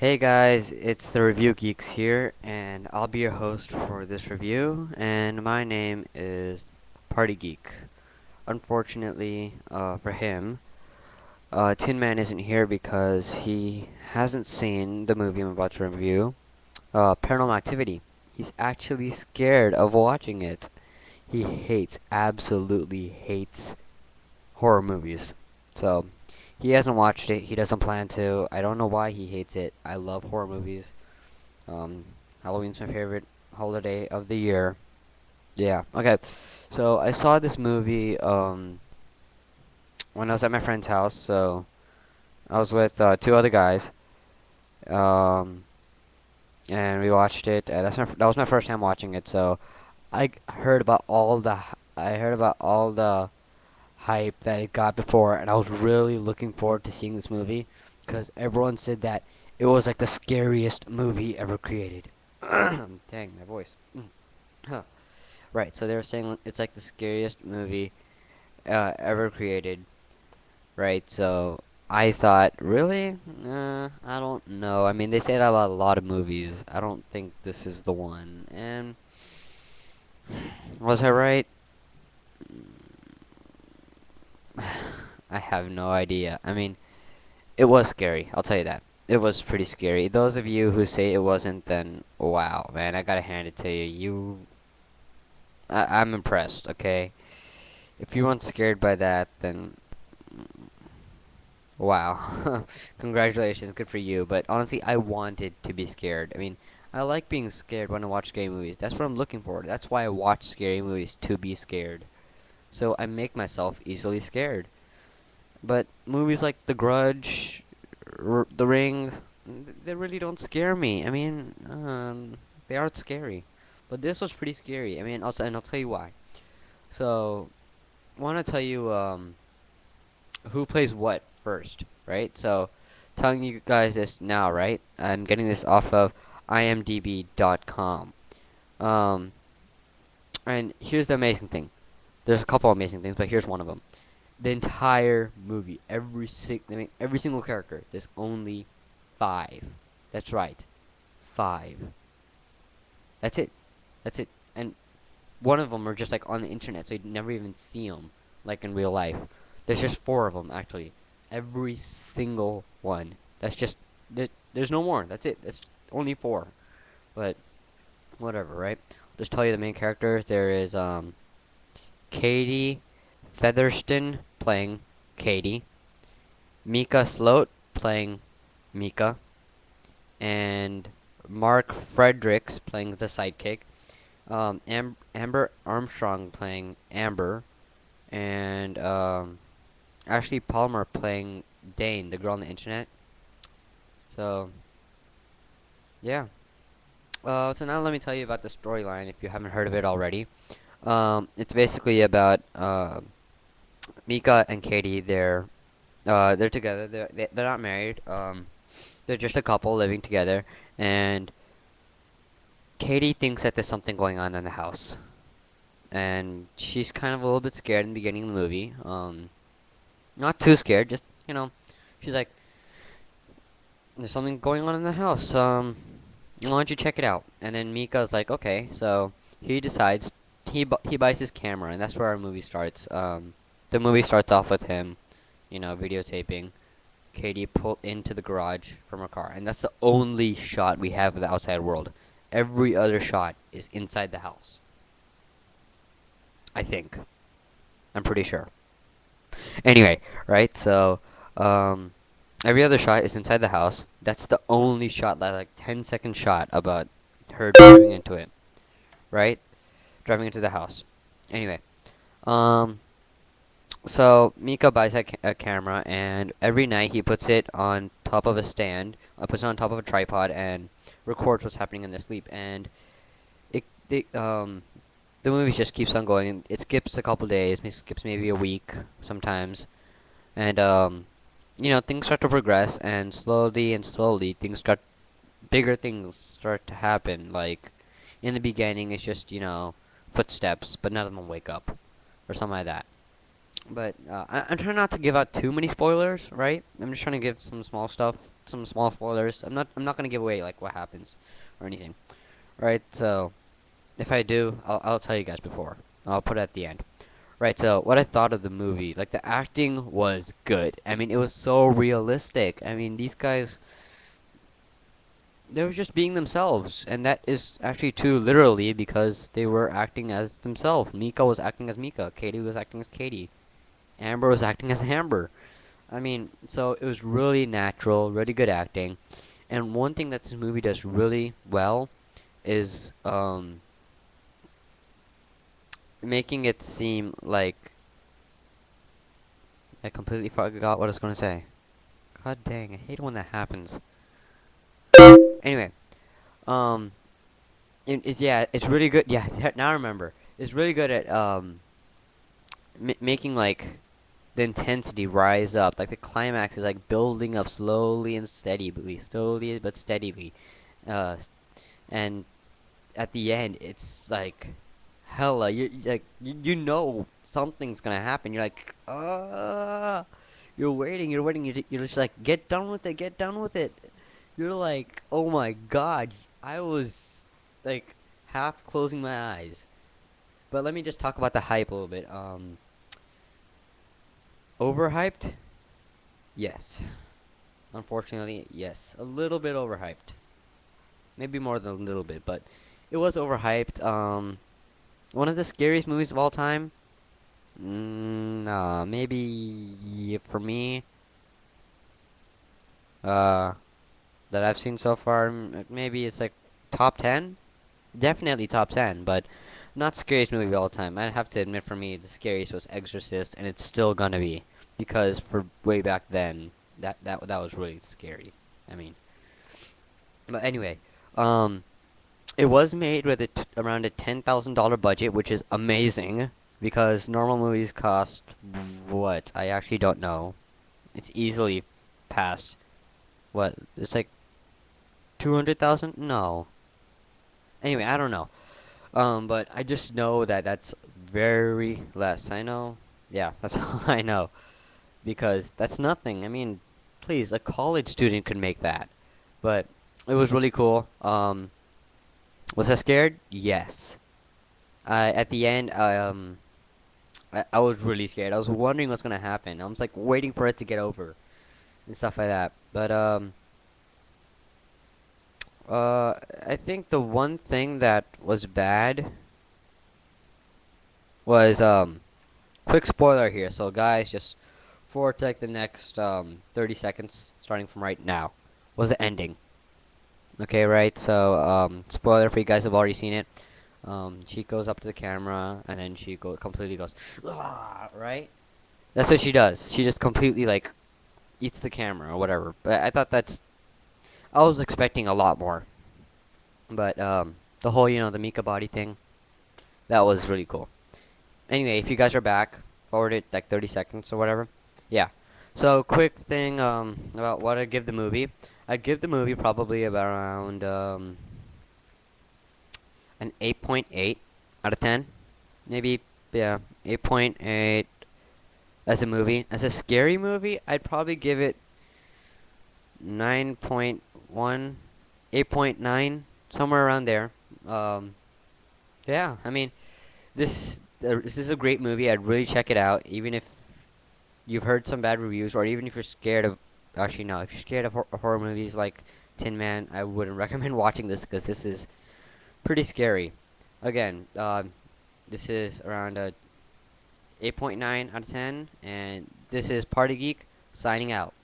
Hey guys, it's the Review Geeks here, and I'll be your host for this review. And my name is Party Geek. Unfortunately, for him, Tin Man isn't here because he hasn't seen the movie I'm about to review, Paranormal Activity. He's actually scared of watching it. He absolutely hates horror movies. So he hasn't watched it. He doesn't plan to. I don't know why he hates it. I love horror movies. Um, Halloween's my favorite holiday of the year. Yeah. Okay. So I saw this movie when I was at my friend's house. So I was with two other guys. Um, and we watched it. That was my first time watching it. So I heard about all the hype that it got before, and I was really looking forward to seeing this movie because everyone said that it was like the scariest movie ever created. Dang, my voice. Huh. Right, so they were saying it's like the scariest movie ever created, right? So I thought, really? I don't know. I mean, they say that about a lot of movies. I don't think this is the one. And was I right? I have no idea. I mean, it was scary. I'll tell you that. It was pretty scary. Those of you who say it wasn't, then wow, man, I gotta hand it to you. I'm impressed. Okay, if you weren't scared by that, then wow, congratulations, good for you. But honestly, I wanted to be scared. I mean, I like being scared when I watch scary movies. That's what I'm looking for. That's why I watch scary movies, to be scared. So I make myself easily scared. But movies like The Grudge, The Ring, they really don't scare me. I mean, they aren't scary. But this was pretty scary. I mean, also, and I'll tell you why. So, want to tell you who plays what first, right? So, telling you guys this now, right? I'm getting this off of imdb.com. Um, and here's the amazing thing. There's a couple amazing things, but here's one of them. The entire movie, I mean, every single character, there's only five. That's right, five. That's it. That's it. And one of them are just like on the internet, so you'd never even see them like in real life. There's just four of them actually. Every single one. That's just there's no more. That's it. That's only four. But whatever, right? Just tell you the main characters. There is Katie Featherston playing Katie, Mika Sloat playing Mika, and Mark Fredericks playing the sidekick, Amber Armstrong playing Amber, and Ashley Palmer playing Dane, the girl on the internet. So yeah. So now let me tell you about the storyline if you haven't heard of it already. It's basically about Mika and Katie. They're together. They're not married. They're just a couple living together, and Katie thinks that there's something going on in the house, and she's kind of a little bit scared in the beginning of the movie. Not too scared, just she's like, "There's something going on in the house. Why don't you check it out?" And then Mika's like, "Okay." So he decides he buys his camera, and that's where our movie starts. The movie starts off with him, videotaping Katie pull into the garage from her car, and that's the only shot we have of the outside world. Every other shot is inside the house. I think. I'm pretty sure. Anyway, right? So, um, every other shot is inside the house. That's the only shot, like 10-second shot about her driving into it, right? Driving into the house. Anyway, um, so Mika buys a camera, and every night he puts it on top of a stand, puts it on top of a tripod, and records what's happening in their sleep. And it, it the movie just keeps on going. It skips a couple days, skips maybe a week sometimes, and things start to progress, and slowly, bigger things start to happen. Like in the beginning, it's just footsteps, but none of them wake up, or something like that. But I'm trying not to give out too many spoilers, right? I'm just trying to give some small stuff, some small spoilers. I'm not gonna give away like what happens or anything, right? So if I do, I'll tell you guys before. I'll put it at the end. Right, so what I thought of the movie, like the acting was good. I mean, it was so realistic. I mean, these guys, they were just being themselves, and that is actually true literally because they were acting as themselves. Mika was acting as Mika, Katie was acting as Katie, Amber was acting as Amber. I mean, so it was really natural, really good acting. And one thing that this movie does really well is making it seem like I completely forgot what I was gonna say. God dang, I hate when that happens. Anyway, um, yeah, it's really good. Yeah, now I remember. It's really good at making like the intensity rise up. Like the climax is like building up slowly but steadily. Uh, and at the end, it's like hella. You know something's gonna happen. You're like, you're waiting. You're just like, get done with it, get done with it. You're like, oh my god, I was like half closing my eyes. But let me just talk about the hype a little bit. Overhyped? Yes. Unfortunately, yes. A little bit overhyped. Maybe more than a little bit, but it was overhyped. One of the scariest movies of all time? Nah, maybe for me, uh, that I've seen so far, maybe it's like top 10? Definitely top 10, but not scariest movie of all time. I'd have to admit for me, the scariest was Exorcist, and it's still gonna be because for way back then, that was really scary. I mean, but anyway, um, it was made with around a $10,000 budget, which is amazing because normal movies cost what? I actually don't know. It's easily past what? It's like 200,000? No. Anyway, I don't know. But I just know that that's very less. I know. Yeah, that's all I know. Because that's nothing. I mean, please, a college student could make that. But it was really cool. Was I scared? Yes. At the end, I was really scared. I was wondering what's gonna happen. I was like waiting for it to get over and stuff like that. But I think the one thing that was bad was quick spoiler here. So guys, just for like the next 30 seconds, starting from right now, was the ending. Okay, right? So spoiler for you guys who have already seen it. She goes up to the camera and then she completely goes, "Ah," right? That's what she does. She just completely like eats the camera or whatever. But I thought I was expecting a lot more. But the whole the Mika body thing, that was really cool. Anyway, if you guys are back, forward it like 30 seconds or whatever. Yeah. So quick thing about what I'd give the movie. I'd give the movie probably about around an 8.8 out of 10. Maybe yeah, 8.8 as a movie. As a scary movie, I'd probably give it 9.1, 8.9, somewhere around there. Um, yeah, I mean, this is a great movie. I'd really check it out, even if you've heard some bad reviews, or even if you're scared of. Actually, no, if you're scared of horror movies like Tin Man, I wouldn't recommend watching this because this is pretty scary. Again, this is around a 8.9 out of 10, and this is Party Geek signing out.